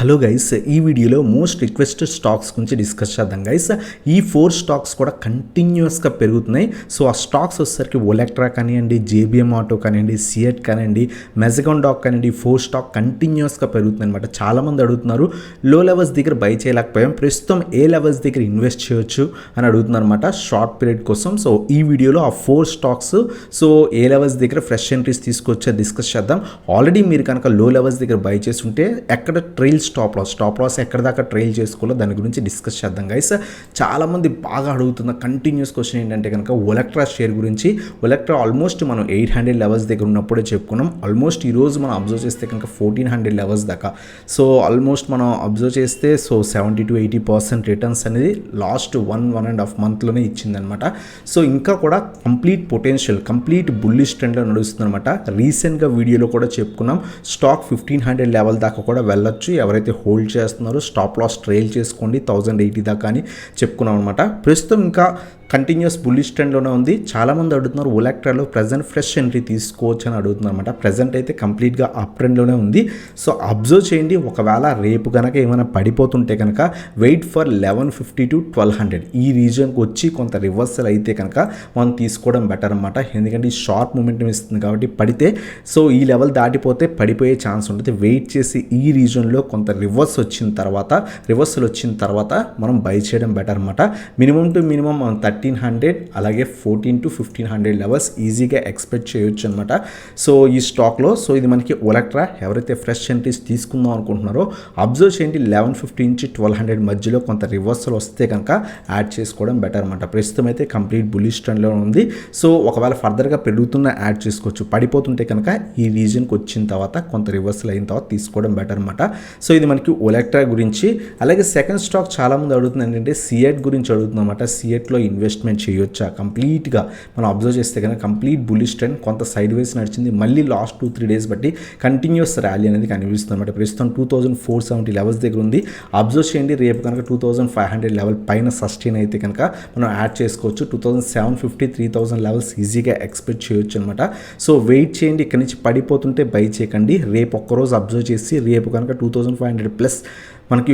Hello guys, ఈ వీడియోలో most requested stocks గురించి డిస్కస్ చేద్దాం గైస్. ఈ 4 స్టాక్స్ కూడా కంటిన్యూస్గా పెరుగుతున్నాయి. సో ఆ స్టాక్స్ వచ్చేసరికి OLECTRA కానివ్వండి, JBM ఆటో కానివ్వండి, CEAT కానివ్వండి, MAZDOCK కానివ్వండి, 4 స్టాక్ కంటిన్యూస్గా పెరుగుతుంది అనమాట. చాలామంది అడుగుతున్నారు లో లెవెల్స్ దగ్గర బై చేయలేకపోయాం, ప్రస్తుతం ఏ లెవెల్స్ దగ్గర ఇన్వెస్ట్ చేయొచ్చు అని అడుగుతున్నారు అనమాట షార్ట్ పీరియడ్ కోసం. సో ఈ వీడియోలో ఆ 4 స్టాక్స్ సో ఏ లెవెల్స్ దగ్గర ఫ్రెష్ ఎంట్రీస్ తీసుకొచ్చా డిస్కస్ చేద్దాం. ఆల్రెడీ మీరు కనుక లో లెవెల్స్ దగ్గర బై చేసి ఉంటే ఎక్కడ ట్రైల్ స్టాప్ లాస్ ఎక్కడ దాకా ట్రైల్ చేసుకోవాలో దాని గురించి డిస్కస్ చేద్దాం గైస్. చాలామంది బాగా అడుగుతున్న కంటిన్యూస్ క్వశ్చన్ ఏంటంటే కనుక OLECTRA షేర్ గురించి. OLECTRA ఆల్మోస్ట్ మనం 800 లెవెల్స్ దగ్గర ఉన్నప్పుడే చెప్పుకున్నాం. ఆల్మోస్ట్ ఈరోజు మనం అబ్జర్వ్ చేస్తే కనుక 1400 లెవెల్స్ దాకా. సో ఆల్మోస్ట్ మనం అబ్జర్వ్ చేస్తే సో 70-80% రిటర్న్స్ అనేది లాస్ట్ 1.5 మంత్లోనే ఇచ్చిందనమాట. సో ఇంకా కూడా కంప్లీట్ పొటెన్షియల్, కంప్లీట్ బుల్లిష్ ట్రెండ్లో నడుస్తుంది అనమాట. రీసెంట్గా వీడియోలో కూడా చెప్పుకున్నాం స్టాక్ 1500 లెవెల్ దాకా కూడా వెళ్ళొచ్చు. ఎవరైతే హోల్డ్ చేస్తున్నారో స్టాప్ లాస్ ట్రైల్ చేసుకోండి 1080 దాకా అని చెప్పుకున్నాం అనమాట. ప్రస్తుతం ఇంకా కంటిన్యూస్ బుల్లిష్ ట్రెండ్లోనే ఉంది. చాలామంది అడుగుతున్నారు OLECTRAలో ప్రజెంట్ ఫ్రెష్ ఎంట్రీ తీసుకోవచ్చు అని అడుగుతున్నారు అనమాట. ప్రజెంట్ అయితే కంప్లీట్గా అప్ ట్రెండ్లోనే ఉంది. సో అబ్జర్వ్ చేయండి, ఒకవేళ రేపు కనుక ఏమైనా పడిపోతుంటే కనుక వెయిట్ ఫర్ 1150 to 1200 ఈ రీజన్కి వచ్చి కొంత రివర్సల్ అయితే కనుక మనం తీసుకోవడం బెటర్ అనమాట. ఎందుకంటే ఈ షార్ప్ మూమెంటం ఇస్తుంది కాబట్టి పడితే సో ఈ లెవెల్ దాటిపోతే పడిపోయే ఛాన్స్ ఉంటుంది. వెయిట్ చేసి ఈ రీజన్లో కొంత రివర్సల్ వచ్చిన తర్వాత మనం బై చేయడం బెటర్ అనమాట. మినిమం టు మినిమం మనం 1300 అలాగే 14 to 1500 లెవెల్స్ ఈజీగా ఎక్స్పెక్ట్ చేయొచ్చు అనమాట. సో ఈ స్టాక్లో సో ఇది మనకి OLECTRA. ఎవరైతే ఫ్రెష్ ఎంట్రీస్ తీసుకుందాం అనుకుంటున్నారో అబ్జర్వ్ చేయండి 1150 నుంచి 1200 మధ్యలో కొంత రివర్సల్ వస్తే కనుక యాడ్ చేసుకోవడం బెటర్ అనమాట. ప్రస్తుతం అయితే కంప్లీట్ బుల్లిష్ ట్రెండ్లో ఉంది. సో ఒకవేళ ఫర్దర్గా పెరుగుతున్న యాడ్ చేసుకోవచ్చు. పడిపోతుంటే కనుక ఈ రీజన్కి వచ్చిన తర్వాత కొంత రివర్సల్ అయిన తర్వాత తీసుకోవడం బెటర్ అనమాట. సో ఇది మనకి OLECTRA గురించి. అలాగే సెకండ్ స్టాక్ చాలామంది అడుగుతుంది ఏంటంటే CEAT గురించి అడుగుతుందన్నమాట. CEATలో ఇన్వెస్ట్మెంట్ చేయొచ్చా? కంప్లీట్గా మనం అబ్జర్వ్ చేస్తే కనుక కంప్లీట్ బుల్లిష్ ట్రెండ్, కొంత సైడ్ వేస్ నడిచింది, మళ్ళీ లాస్ట్ 2-3 డేస్ బట్టి కంటిన్యూస్ ర్యాలీ అనేది కనిపిస్తుంది అనమాట. ప్రస్తుతం 2470 లెవెల్స్ దగ్గర ఉంది. అబ్జర్వ్ చేయండి రేపు కనుక 2500 లెవెల్ పైన సస్టైన్ అయితే కనుక మనం యాడ్ చేసుకోవచ్చు. 2750-3000 లెవెల్స్ ఈజీగా ఎక్స్పెక్ట్ చేయొచ్చు అనమాట. సో వెయిట్ చేయండి, ఇక్కడ నుంచి పడిపోతుంటే బై చేయకండి. రేపు ఒక్కరోజు అబ్జర్వ్ చేసి రేపు కనుక 2500 ప్లస్ మనకి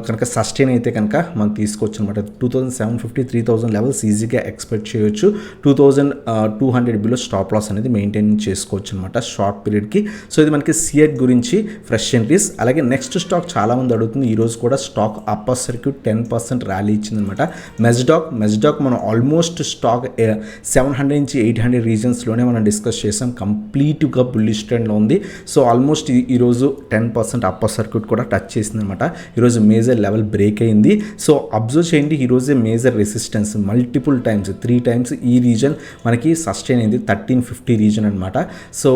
కనుక సస్టైన్ అయితే కనుక మనం తీసుకోవచ్చు అనమాట. 2750-3000 లెవెల్స్ ఈజీగా ఎక్స్పెక్ట్ చేయొచ్చు. 2200 బిలో స్టాప్ లాస్ అనేది మెయింటైన్ చేసుకోవచ్చు అనమాట షార్ట్ పీరియడ్కి. సో ఇది మనకి CEAT గురించి ఫ్రెష్ ఎంట్రీస్. అలాగే నెక్స్ట్ స్టాక్ చాలామంది అడుగుతుంది. ఈరోజు కూడా స్టాక్ అప్పర్ సర్క్యూట్ 10% ర్యాలీ ఇచ్చిందనమాట. మెజ్డాక్ మనం ఆల్మోస్ట్ స్టాక్ 700 నుంచి 800 రీజన్స్లోనే మనం డిస్కస్ చేసాం. కంప్లీట్గా బుల్లిష్ ట్రెండ్లో ఉంది. సో ఆల్మోస్ట్ ఈరోజు 10% అప్పర్ సర్క్యూట్ కూడా టచ్ చేసింది అనమాట. ఈరోజు మేజర్ లెవెల్ బ్రేక్ అయింది. సో అబ్జర్వ్ చేయండి ఈరోజే major resistance multiple times 3 times ఈ రీజన్ మనకి సస్టైన్ అయింది 1350 రీజన్ అనమాట. సో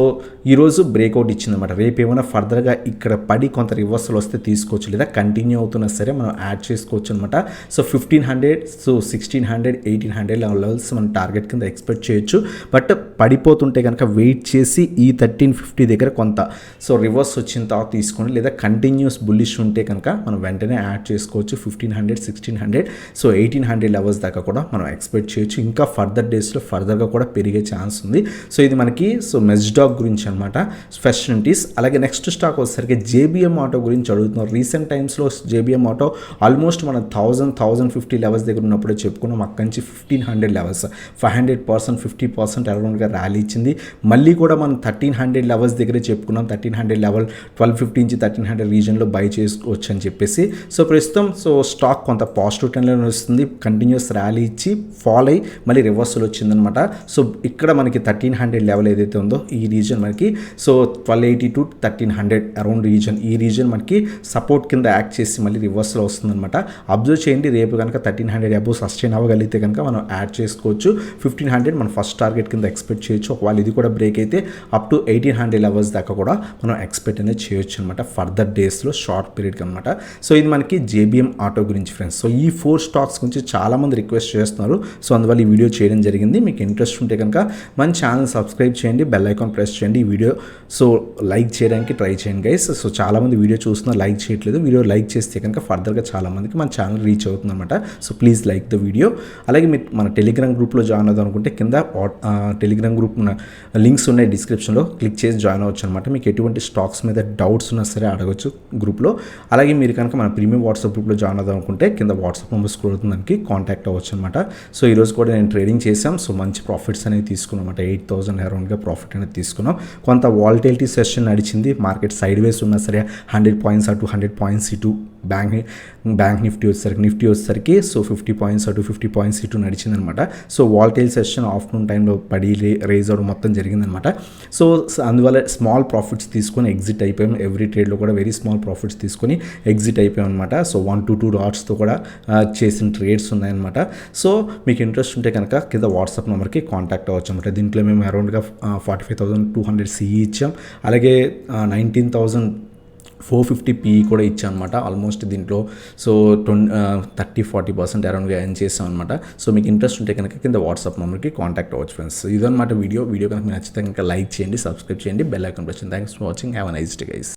ఈరోజు బ్రేక్అవుట్ ఇచ్చిందనమాట. రేపు ఏమైనా ఫర్దర్గా ఇక్కడ పడి కొంత రివర్సల్ వస్తే తీసుకోవచ్చు, లేదా కంటిన్యూ అవుతున్నా సరే మనం యాడ్ చేసుకోవచ్చు అనమాట. సో 1500, సో 1600, 1800 లెవెల్స్ మనం టార్గెట్ కింద ఎక్స్పెక్ట్ చేయొచ్చు. బట్ పడిపోతుంటే కనుక వెయిట్ చేసి ఈ 1350 దగ్గర కొంత సో రివర్స్ వచ్చిన తర్వాత తీసుకోండి, లేదా కంటిన్యూస్ బుల్లిష్ ఉంటే కనుక మనం వెంటనే యాడ్ చేసుకోవచ్చు. 1500, 1600, సో 1800 లెవెల్స్ దాకా కూడా మనం ఎక్స్పెక్ట్ చేయొచ్చు. ఇంకా ఫర్దర్ డేస్లో ఫర్దర్గా కూడా పెరిగే ఛాన్స్ ఉంది. సో ఇది మనకి సో MEZDOCK గురించి అనమాట ఫ్రెష్ ఎంట్రీస్. అలాగే నెక్స్ట్ స్టాక్ వచ్చేసరికి JBM ఆటో గురించి అడుగుతున్నారు. రీసెంట్ టైమ్స్లో JBM ఆటో ఆల్మోస్ట్ మనం 1050 లెవెల్స్ దగ్గర ఉన్నప్పుడే చెప్పుకున్నాం. అక్కడి నుంచి 1500 లెవెల్స్ 500%, 50% అరౌండ్గా ర్యాలీ ఇచ్చింది. మళ్ళీ కూడా మనం 1300 లెవెల్స్ దగ్గరే చెప్పుకున్నాం. 1300 లెవెల్ 1250 నుంచి 1300 రీజన్లో బై చేసుకోవచ్చు అని చెప్పేసి. సో ప్రస్తుతం సో స్టాక్ కొంత పాజిటివ్ ట్రెండ్లో వస్తుంది. కంటిన్యూస్ ర్యాలీ ఇచ్చి ఫాల్ అయ్యి మళ్ళీ రివర్సల్ వచ్చిందనమాట. సో ఇక్కడ మనకి 1300 లెవెల్ ఏదైతే ఉందో ఈ రీజన్ మనకి సో 1280 to 1300 అరౌండ్ రీజన్, ఈ రీజన్ మనకి సపోర్ట్ కింద యాక్ట్ చేసి మళ్ళీ రివర్సల్ వస్తుందన్నమాట. అబ్జర్వ్ చేయండి రేపు కనుక 1300 అబోవ్ సస్టైన్ అవ్వగలిగితే కనుక మనం యాడ్ చేసుకోవచ్చు. 1500 మనం ఫస్ట్ టార్గెట్ కింద ఎక్స్పెక్ట్ చేయొచ్చు. ఒకవేళ ఇది కూడా బ్రేక్ అయితే అప్ టు 1800 లెవెల్స్ దాకా కూడా మనం ఎక్స్పెక్ట్ అనేది చేయొచ్చు అనమాట ఫర్దర్ డేస్లో షార్ట్ పీరియడ్కి అనమాట. సో ఇది మనకి JBM ఆటో గురించి ఫ్రెండ్స్. సో ఈ 4 స్టాక్స్ గురించి చాలామంది రిక్వెస్ట్ చేస్తున్నారు. సో అందువల్ల ఈ వీడియో చేయడం జరిగింది. మీకు ఇంట్రెస్ట్ ఉంటే కనుక మన ఛానల్ సబ్స్క్రైబ్ చేయండి, బెల్ ఐకాన్ ప్రెస్ చేయండి. ఈ వీడియో సో లైక్ చేయడానికి ట్రై చేయండి గైస్. సో చాలామంది వీడియో చూస్తున్నారు, లైక్ చేయట్లేదు. వీడియో లైక్ చేస్తే కనుక ఫర్దర్గా చాలామందికి మన ఛానల్ రీచ్ అవుతుంది అనమాట. So please like the video. అలాగే మీరు మన టెలిగ్రామ్ గ్రూప్లో జాయిన్ అవుదాం అనుకుంటే కింద టెలిగ్రామ్ గ్రూప్ లింక్స్ ఉన్నాయి డిస్క్రిప్షన్లో, క్లిక్ చేసి జాయిన్ అవ్వచ్చు అనమాట. మీకు ఎటువంటి స్టాక్స్ మీద డౌట్స్ ఉన్నా సరే అడగచ్చు గ్రూప్లో. అలాగే మీరు కనుక మన ప్రీమియం వాట్సాప్ గ్రూప్లో జాయిన్ అవుదాం అనుకుంటే కింద వాట్సాప్ నెంబర్ స్క్రోల్ అవుతుంది, దానికి కాంటాక్ట్ అవ్వచ్చు అనమాట. సో ఈరోజు కూడా నేను ట్రేడింగ్ చేసాం. సో మంచి ప్రాఫిట్స్ అనేవి తీసుకున్నాం అనమాట. 8,000 అరౌండ్గా ప్రాఫిట్ అనేది తీసుకున్నాం. కొంత వాలటిలిటీ సెషన్ నడిచింది, మార్కెట్ సైడ్ వేస్ ఉన్నా సరే 100 పాయింట్స్ అటు 100 పాయింట్స్ ఇటు, బ్యాంక్ నిఫ్టీ వచ్చేసరికి సో 50 పాయింట్స్ అటు 50 పాయింట్స్ ఇటు నడిచిందనమాట. సో వాలటైల్ సెషన్ ఆఫ్టర్నూన్ టైంలో పడి రేజ్ అవడం మొత్తం జరిగిందనమాట. సో అందువల్ల స్మాల్ ప్రాఫిట్స్ తీసుకొని ఎగ్జిట్ అయిపోయాం. ఎవ్రీ ట్రేడ్లో కూడా వెరీ స్మాల్ ప్రాఫిట్స్ తీసుకొని ఎగ్జిట్ అయిపోయాం అనమాట. సో 1 to 2 లాట్స్తో కూడా చేసిన ట్రేడ్స్ ఉన్నాయన్నమాట. సో మీకు ఇంట్రెస్ట్ ఉంటే కనుక కింద వాట్సాప్ నెంబర్కి కాంటాక్ట్ అవ్వచ్చు అనమాట. దీంట్లో మేము అరౌండ్గా 45,200 CE ఇచ్చాం, అలాగే 19,450 PE కూడా ఇచ్చాం అనమాట. ఆల్మోస్ట్ దీంట్లో సో 30-40% అరౌండ్గా ఎర్న్ చేసాం అనమాట. సో మీకు ఇంట్రెస్ట్ ఉంటే కనుక కింద వాట్సాప్ నెంబర్కి కాంటాక్ట్ అవ్వచ్చు ఫ్రెండ్స్. ఇదన్నమాట వీడియో కనుక మీకు నచ్చితే కనుక లైక్ చేయండి, సబ్స్క్రైబ్ చేయండి, బెల్ ఐకాన్ ప్రెస్ చేయండి. Thanks for watching. Have a nice day guys.